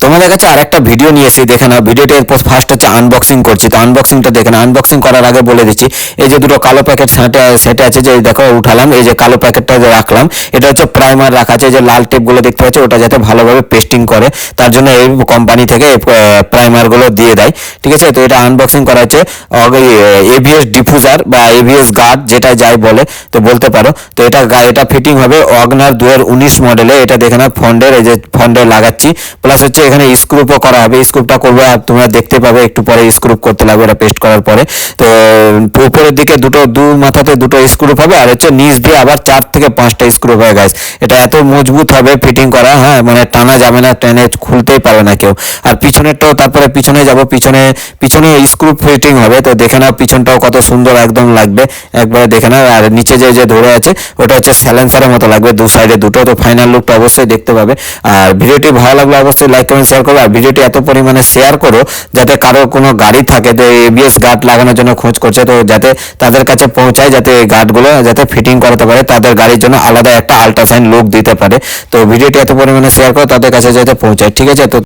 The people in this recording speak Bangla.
তোমাদের কাছে আরেকটা ভিডিও নিয়ে এসে দেখে নাও। ভিডিওটি এরপর ফার্স্ট হচ্ছে আনবক্সিং করছি, তো আনবক্সিংটা দেখে নাও। আনবক্সিং করার আগে বলে দিচ্ছি, এই যে দুটো কালো প্যাকেট সেটে আছে, যে দেখো উঠালাম, এই যে কালো প্যাকেটটা রাখলাম, এটা হচ্ছে প্রাইমার রাখা আছে। এই যে লাল টেপগুলো দেখতে পাচ্ছ, ওটা যাতে ভালোভাবে পেস্টিং করে, তার জন্য এই কোম্পানি থেকে প্রাইমারগুলো দিয়ে দেয়। ঠিক আছে, তো এটা আনবক্সিং করা হচ্ছে। এভিএস ডিফুজার বা এভিএস গার্ড, যেটা যাই বলে তো বলতে পারো। তো এটা ফিটিং হবে ওয়াগনার 2019 মডেলে। এটা দেখে নাও ফন্ডের, এই যে ফন্ডে লাগাচ্ছি, প্লাস হচ্ছে এখানে স্ক্রুপও করা হবে। স্ক্রুপটা করবে আর তোমরা দেখতে পাবে একটু পরে স্ক্রুপ করতে লাগবে এটা পেস্ট করার পরে। তো উপরের দিকে দু মাথাতে দুটো স্ক্রুপ হবে, আর হচ্ছে নিচ দিয়ে আবার 4 থেকে 5টা স্ক্রুপ হবে গাইস। এটা এত মজবুত হবে ফিটিং করা, হ্যাঁ, মানে টানা যাবে না, টেনে খুলতেই পারবে না কেউ। আর পিছনেরটাও, তারপরে পিছনে যাব, পিছনে স্ক্রুপ ফিটিং হবে। তো দেখে নাও পিছনটাও কত সুন্দর একদম লাগবে, একবারে দেখে নাও। আর নিচে যে ধরে আছে ওটা হচ্ছে স্যালেন্সারের মতো লাগবে, দু সাইডে দুটো। তো ফাইনাল লুকটা অবশ্যই দেখতে পাবে। আর ভিডিওটি ভালো লাগলে অবশ্যই লাইক কমেন্ট শেয়ার করো। আর ভিডিওটি এত পরিমাণে শেয়ার করো যাতে কারো কোনো গাড়ি থাকে তো এবিএস গার্ড লাগানোর জন্য খোঁজ করছে, তো যাতে তাদের কাছে পৌঁছায়, যাতে এই গার্ডগুলো যাতে ফিটিং করাতে পারে, তাদের গাড়ির জন্য আলাদা একটা আল্ট্রাসাউন্ড লুক দিতে পারে। তো ভিডিওটি এত পরিমাণে শেয়ার করো তাদের কাছে যাতে পৌঁছায়। ঠিক আছে, তো